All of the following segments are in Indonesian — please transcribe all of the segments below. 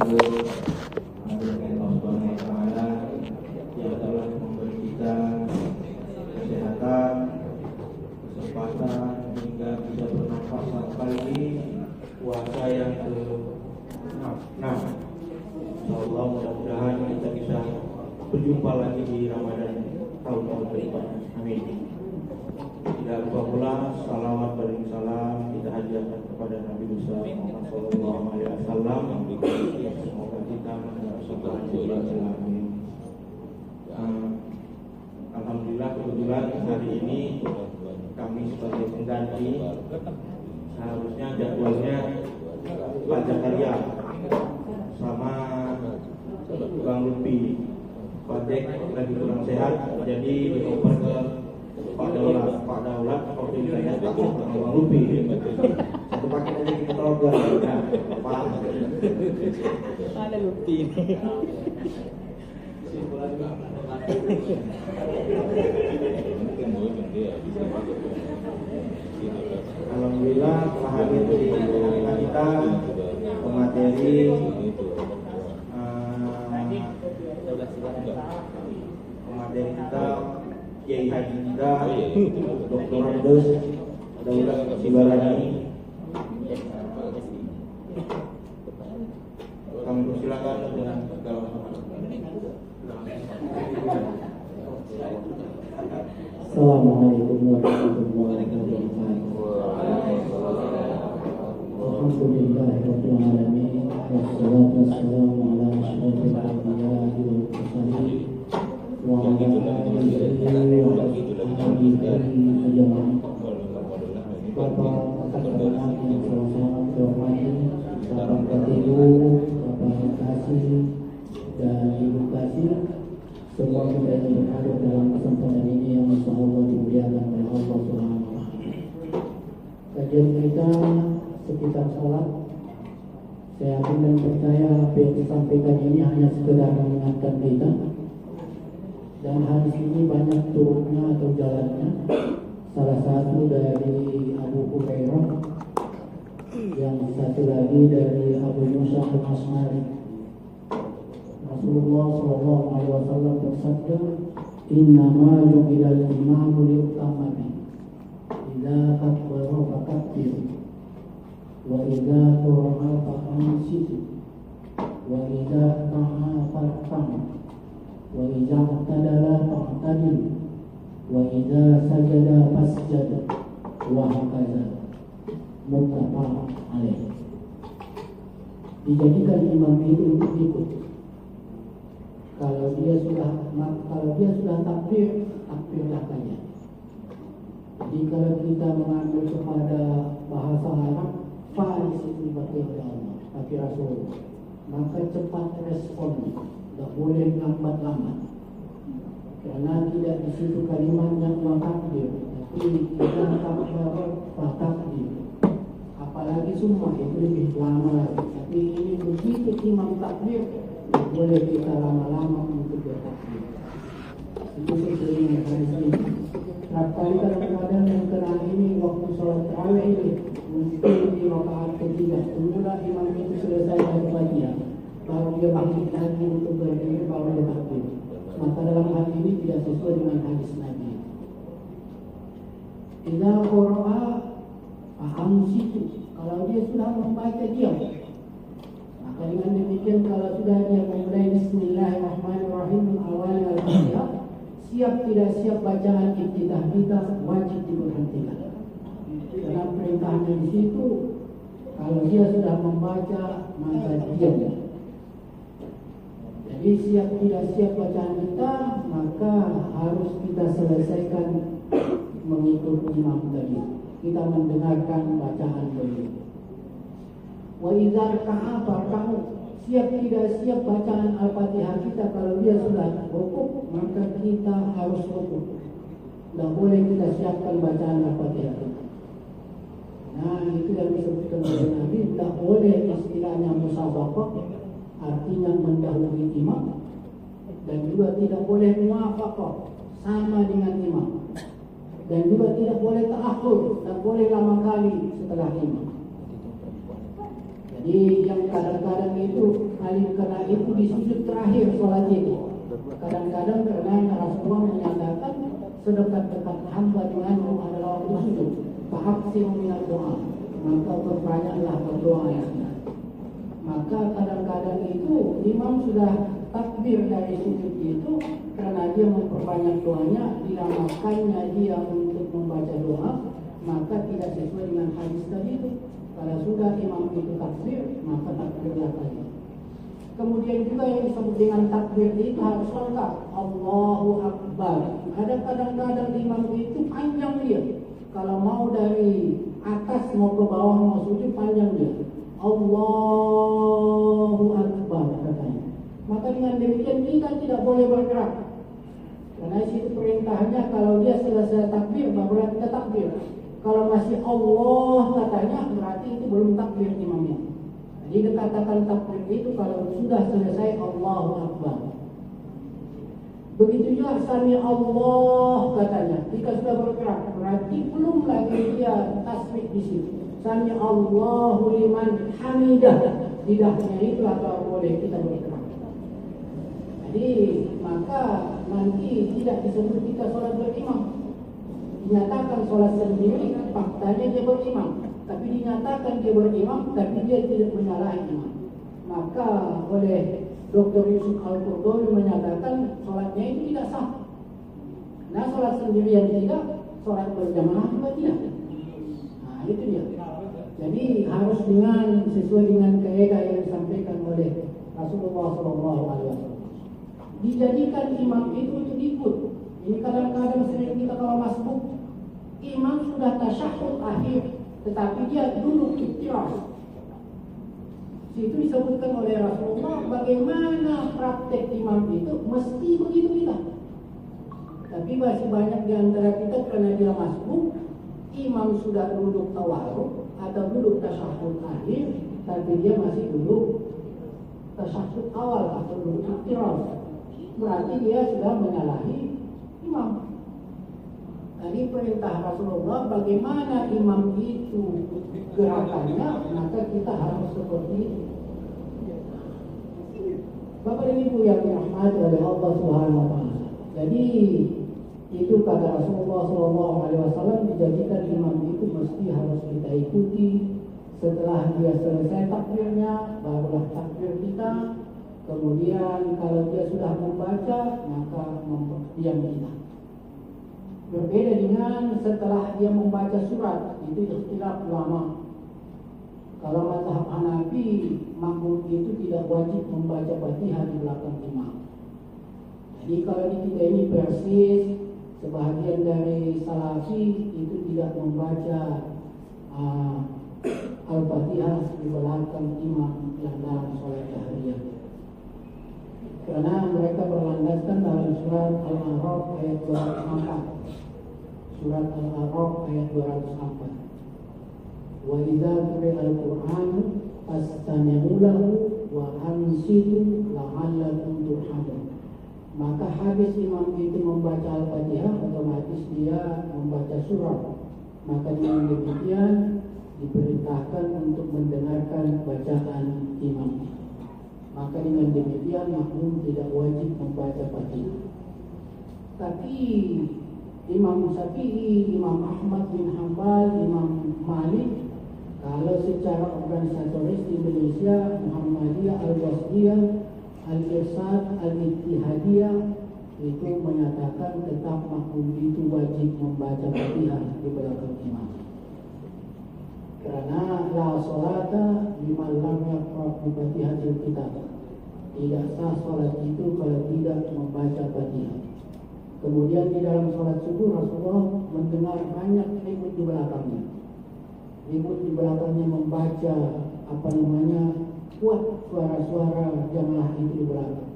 Allah Subhanahu wa Ta'ala yang telah memberi kita kesehatan, kesempatan hingga bisa bernafas sampai di puasa yang ke-6. Insyaallah mudah-mudahan kita bisa berjumpa lagi di Ramadan tahun-tahun depan. Amin. Tidak lupa pula salawat dan salam kita hadiahkan kepada Nabi besar Muhammad sallallahu alaihi wasallam. Semoga kita mendapat amin. Alhamdulillah kebetulan hari ini kami sebagai pengganti, seharusnya jadwalnya Pak Zakaria sama Bang Lupi. Pak Dek lagi kurang sehat, jadi dioper ke Pak Daulat waktu ditanya takut sama Bang Lupi. Satu paket aja kita program, ya Pak. Ada Lupi ini. Alhamdulillah telah hadir di tengah kita pemateri kita Kiai Haji kita Dr. Andes Daulat Sibarani. Kami persilakan dengan segala Assalamualaikum warahmatullahi wabarakatuh. Alhamdulillahirabbil alamin wassalatu wassalamu ala asyrofil anbiya'i wal mursalin wa ala alihi wa sahbihi ajma'in. Bapak Kasih yang sama-sama dihormati, Bapak Katibu, Bapak Kasih dan Ibu Kasih, semua kita yang berhadir dalam kesempatan ini yang insyaallah dimuliakan oleh Allah Subhanahu wa Ta'ala. Kajian kita sekitar salat. Saya yakin dan percaya apa yang disampaikan ini hanya sekedar mengingatkan kita. Dan hadis ini banyak turunnya atau jalannya. Salah satu dari Abu Hurairah, yang satu lagi dari Abu Musa al-Ash'ari. Rasulullah SAW bersabda, "Innama ju'ila al-imamu liutamma bihi. Idza akbara fakabbir, wa idza qara'a fa'ansitu, wa idza ta'a farkam, wa idza i'tadala fa'tadil, wa idza sajada fasjad, wa hakaza." Muttafaq alaih. Dijadikan imam itu untuk ikut. Kalau dia sudah takbirlah kalian. Jadi kalau kita mengambil kepada bahasa Arab, faris itu dipakai oleh Allah, tapi Rasulullah, maka cepat respon, tidak boleh lambat-lambat. Karena tidak di situ kalimatnya takbir, tapi kita takbir. Apalagi semua itu lebih lama lagi. Tapi ini begitu imam takbir, boleh kita lama-lama untuk bertakbir. Itu sesuai hadis ini. Setiap kali kadang-kadang yang kena ini waktu sholat tarawih ini, mungkin di rakaat ketiga, tunggulah imam itu selesai baca, baru dia bangkit lagi untuk berdiri, baru dia takbir. Maka dalam hal ini tidak sesuai dengan hadis Nabi. Idza qara'a fa'ansitu. Kalau dia sudah membaca diam. Maka dengan demikian kalau sudah dia memulai Bismillahirrahmanirrahim awal al-Fatihah, siap tidak siap bacaan iftitah kita wajib diberhentikan. Dalam perintahnya di situ, kalau dia sudah membaca maka diam. Jadi siap tidak siap bacaan kita, maka harus kita selesaikan mengikut imam tadi. Kita mendengarkan bacaan beliau. Wa idza raka'a farka'u, siap tidak siap bacaan Al-Fatihah kita, kalau dia sudah rukuk maka kita harus rukuk. Tidak boleh kita siapkan bacaan Al-Fatihah kita. Nah, itu yang disebutkan oleh Nabi, tidak boleh istilahnya musabaqah, artinya mendahului imam, dan juga tidak boleh muwafaqah, sama dengan imam. Dan juga tidak boleh ta'akhur, tak boleh lama kali setelah imam. Jadi yang kadang-kadang itu kalimat itu di sujud terakhir sholat itu. Kadang-kadang karena Rasulullah menyatakan sedekat-dekat hamba denganmu adalah waktu sujud. Fa'aksiru minal doa, maka berbanyaklah berdoa ya. Maka kadang-kadang itu imam sudah takbir dari sujud itu karena dia memperbanyak doanya, dilamakannya dia untuk membaca doa, maka tidak sesuai dengan hadis tadi itu. Kalau sudah imam itu takbir, maka takbirlah tadi. Kemudian juga yang disebut dengan takbir itu harus lengkap. Allahu Akbar. Ada kadang-kadang imam itu panjang dia. Kalau mau dari atas mau ke bawah mau sujud panjang dia. Allahu Akbar katanya. Maka dengan demikian kita tidak boleh bergerak. Karena situ perintahnya kalau dia selesai takbir barulah kita takbir. Kalau masih Allah katanya berarti itu belum takbir imamnya. Jadi dikatakan takbir itu kalau sudah selesai Allahu Akbar. Begitu juga sami Allah katanya. Jika sudah bergerak berarti belum lagi dia tasbih di situ. Sami Allahu liman hamidah. Lidahnya itu atau boleh kita bergerak. Jadi maka nanti tidak disebut kita sholat berimam. Dinyatakan sholat sendiri, faktanya dia berimam. Tapi dinyatakan dia berimam, tapi dia tidak menyalahi imam. Maka oleh Dr. Yusuf Al-Qurtubi menyatakan sholatnya itu tidak sah. Nah sholat sendirian tidak, sholat berjamaah juga tidak. Nah itu dia. Jadi harus dengan sesuai dengan kaidah yang disampaikan oleh Rasulullah SAW. Dijadikan imam itu untuk ikut. Ini kadang-kadang sering kita kalau masbuk, imam sudah tasyahud akhir, tetapi dia duduk iftiras. Itu disebutkan oleh Rasulullah bagaimana praktek imam itu mesti begitu kita. Tapi masih banyak di antara kita karena dia masbuk, imam sudah duduk tawarruk atau duduk tasyahud akhir, tapi dia masih duduk tasyahud awal atau duduk iftiras. Berarti dia sudah menyalahi imam. Tadi perintah Rasulullah bagaimana imam itu gerakannya, maka kita harus seperti itu. Bapak dan Ibu yang dirahmati oleh Allah Subhanahu wa taala. Jadi itu kata Rasulullah SAW, dijadikan imam itu mesti harus kita ikuti. Setelah dia selesai takbirnya, barulah takbir kita. Kemudian kalau dia sudah membaca, maka diam kita. Berbeda dengan setelah dia membaca surat, itu ikhtilaf ulama. Kalau mazhab Hanafi, makmum itu tidak wajib membaca Fatihah di belakang imam. Jadi kalau di kita ini persis, sebahagian dari Salafi itu tidak membaca Al-Fatihah di belakang imam yang dalam sholat jahriyah. Karena mereka berlandaskan dalam surat Al-A'raf ayat 204. Surat Al-A'raf ayat 204. Wa idza quri'a al-Qur'an fastami'u lahu wa ansitu la'allakum turhamun. Maka habis imam itu membaca Al-Fatihah, otomatis dia membaca surah. Maka dengan demikian diperintahkan untuk mendengarkan bacaan imam. Maka dengan demikian makmum tidak wajib membaca Fatihah. Tapi Imam Syafi'i, Imam Ahmad bin Hanbal, Imam Malik, kalau secara organisatoris di Indonesia, Muhammadiyah, Al-Wasdiyah, Al-Irsad, Al-Ittihadiyah itu menyatakan tetap makmum itu wajib membaca Fatihah di belakang imam. Karena la sholata liman lam yaqra' bi Fatihatil Kitab. Tidak sah sholat itu kalau tidak membaca Fatihah. Kemudian di dalam sholat subuh Rasulullah mendengar banyak ribut di belakangnya. Ribut di belakangnya membaca kuat suara-suara jamaah itu di belakang.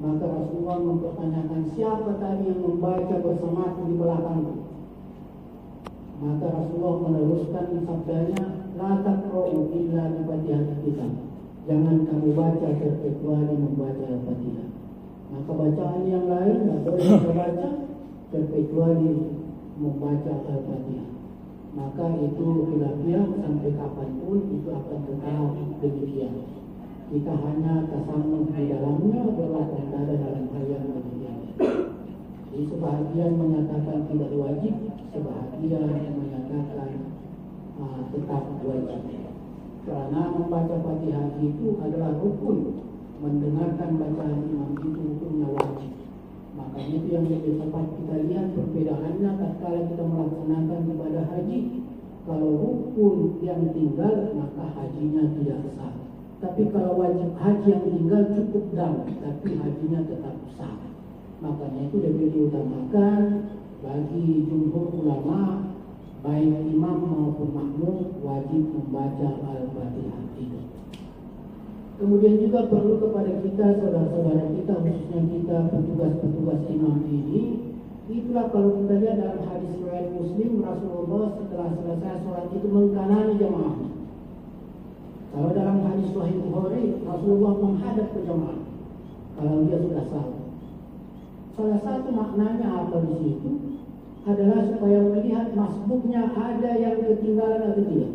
Maka Rasulullah mempertanyakan siapa tadi yang membaca bersamaku di belakangku. Maka Rasulullah meneruskan sabdanya, la taqra'u illa bi Fatihatil Kitab. Jangan kamu baca kecuali membaca Al-Fatihah. Maka bacaan yang lain tidak boleh kita baca kecuali membaca Al-Fatihah. Maka itu khilafiyah sampai kapanpun itu akan tetap demikian. kita hanya tasamuh di dalamnya adalah tanda dalam hal yang demikian. Jadi sebahagian mengatakan tidak wajib, sebahagian menyatakan tetap wajib. Karena membaca Fatihah itu adalah rukun, mendengarkan bacaan imam itu hukumnya wajib. Makanya itu yang lebih tepat kita lihat perbedaannya tatkala kita melaksanakan ibadah haji. Kalau rukun yang tinggal maka hajinya tidak sah. Tapi kalau wajib haji yang tinggal cukup dam, tapi hajinya tetap sah. Makanya itu lebih diutamakan bagi jumhur ulama, baik imam maupun makmum wajib membaca Al-Fatihah itu. Kemudian juga perlu kepada kita, saudara-saudara kita, khususnya kita petugas-petugas imam ini, itulah kalau kita lihat dalam hadis riwayat Muslim, Rasulullah setelah selesai sholat itu mengkanani jamaah. Kalau dalam hadis Sahih Bukhari, Rasulullah menghadap ke jamaah kalau dia sudah salat. Salah satu maknanya apa di situ adalah supaya melihat masbuknya ada yang ketinggalan atau tidak.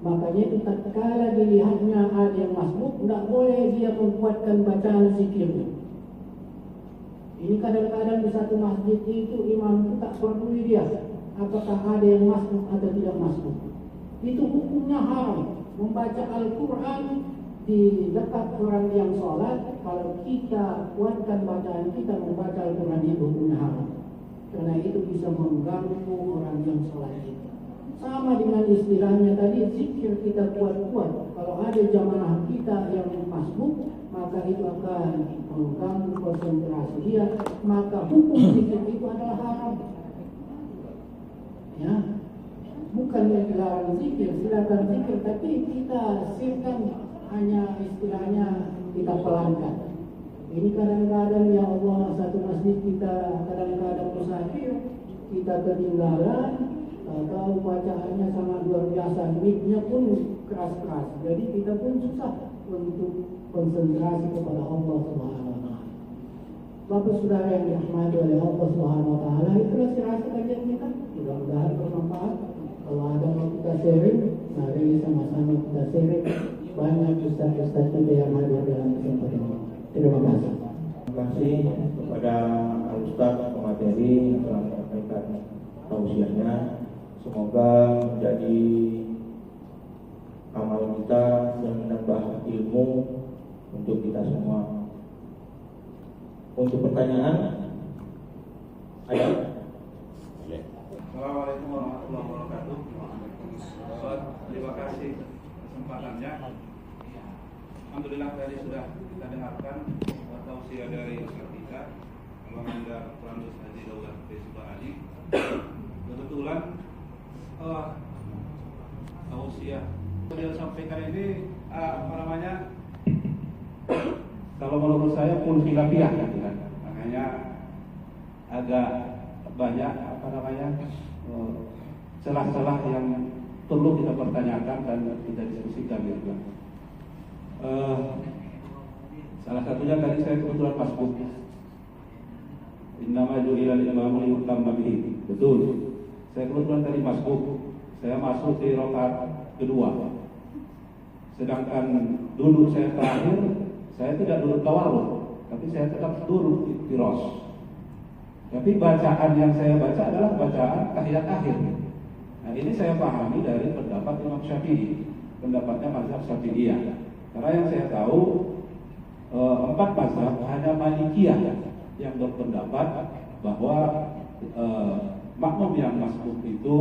Makanya itu tatkala dilihatnya ada yang masbuk, tidak boleh dia membuatkan bacaan zikirnya. Ini kadang-kadang di satu masjid itu imam itu tak peduli dia apakah ada yang masbuk atau tidak masbuk. Itu hukumnya haram. Membaca Al-Quran di dekat orang yang sholat, kalau kita kuatkan bacaan kita membaca Al-Quran itu hukumnya haram. Karena itu bisa mengganggu orang yang sholat itu. Sama dengan istilahnya tadi, zikir kita kuat-kuat. Kalau ada jamaah kita yang masbuk, maka itu akan mengganggu konsentrasi dia. Maka hukum zikir itu adalah haram. Ya, bukan dilarang zikir, silakan zikir, tapi kita sirkan hanya istilahnya kita pelankan. Ini kadang-kadang ya Allah, satu masjid kita kadang-kadang musafir, kita ketinggalan, atau bacaannya sangat luar biasa, mic-nya pun keras-keras. Jadi kita pun susah untuk konsentrasi kepada Allah Subhanahu wa taala. Bapak Saudara yang dirahmati oleh Allah Subhanahu wa taala, itulah sirasa kajian kita. Mudah-mudahan bermanfaat. Kalau ada mau kita sharing, mari sama-sama kita sharing. Banyak ustaz-ustaz kita yang hadir dalam kesempatan ini. Terima kasih. Terima kasih kepada Ustaz pemateri yang telah menyampaikan tausiahnya. Semoga menjadi amal kita yang menambah ilmu untuk kita semua. Untuk pertanyaan, ayo. Assalamualaikum warahmatullahi wabarakatuh. Ustaz, terima kasih kesempatannya. Alhamdulillah tadi sudah kita dengarkan tausiah dari Ustaz kita, Abang Anda Pranus Haji Daulat Subhadi. Kebetulan tausiah beliau sampaikan ini kalau menurut saya pun khilafiyah gitu kan. Makanya agak banyak celah-celah yang perlu kita pertanyakan dan kita diskusikan gitu kan. Salah satunya tadi saya kebetulan masbuk. Innama ju'ilal imamu liyutamma bihi. Betul. Saya kebetulan tadi masbuk. Saya masuk di rakaat kedua. Sedangkan duduk saya terakhir, saya tidak duduk tawarruk, tapi saya tetap duduk di ros. Tapi bacaan yang saya baca adalah bacaan tahiyat akhir. Nah, ini saya pahami dari pendapat Imam Syafi'i, pendapatnya mazhab Syafi'iyah. Karena yang saya tahu 4 mazhab hanya Malikiyah yang berpendapat bahwa makmum yang masbuk itu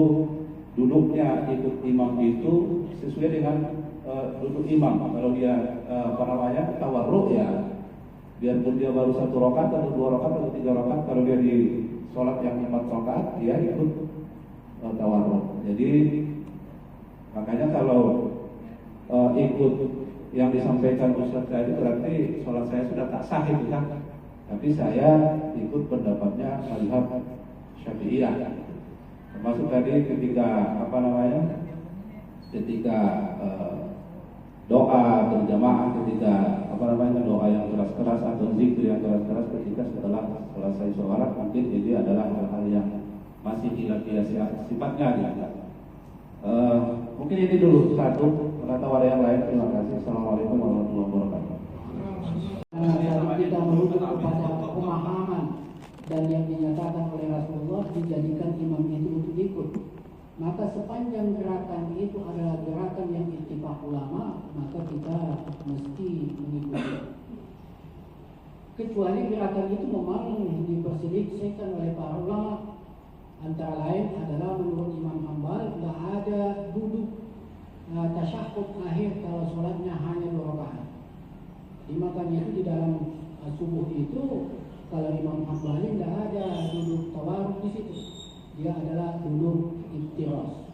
duduknya ikut imam itu sesuai dengan duduk imam. Kalau dia tawarruk ya, biarpun dia baru 1 rakaat atau 2 rakaat atau 3 rakaat, kalau dia di sholat yang 4 rakaat dia ikut tawarruk. Jadi makanya kalau ikut yang disampaikan Ustaz tadi berarti sholat saya sudah tak sah itu kan. Tapi saya ikut pendapatnya mazhab Syafi'iyah. Termasuk tadi ketika doa berjamaah, ketika doa yang keras-keras atau zikir yang keras-keras ketika setelah selesai sholat, mungkin ini adalah hal-hal yang masih khilafiyah sifatnya. Mungkin ini dulu satu Atau ada yang lain? Terima kasih. Assalamualaikum warahmatullahi wabarakatuh. Kalau kita merujuk kepada pemahaman dan yang dinyatakan oleh Rasulullah dijadikan imam itu untuk ikut, maka sepanjang gerakan itu adalah gerakan yang ittifaq ulama, maka kita mesti mengikuti. Kecuali gerakan itu memang diperselisihkan oleh para ulama. Antara lain adalah menurut Imam Hambal tidak ada duduk tasyahud akhir kalau sholatnya hanya 2 rakaat. Makanya itu di dalam subuh itu kalau Imam Hambali tidak ada duduk tawarruk di situ, dia adalah duduk iftiras.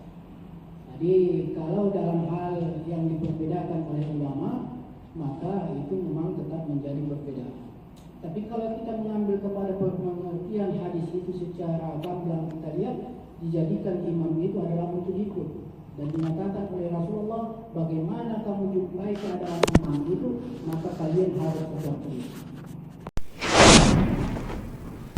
Jadi kalau dalam hal yang diperbedakan oleh ulama, maka itu memang tetap menjadi berbeda. Tapi kalau kita mengambil kepada pengertian hadis itu secara gamblang, kita lihat dijadikan imam itu adalah untuk ikut. Dan dinyatakan oleh Rasulullah, bagaimana kamu jumpai keadaan imam itu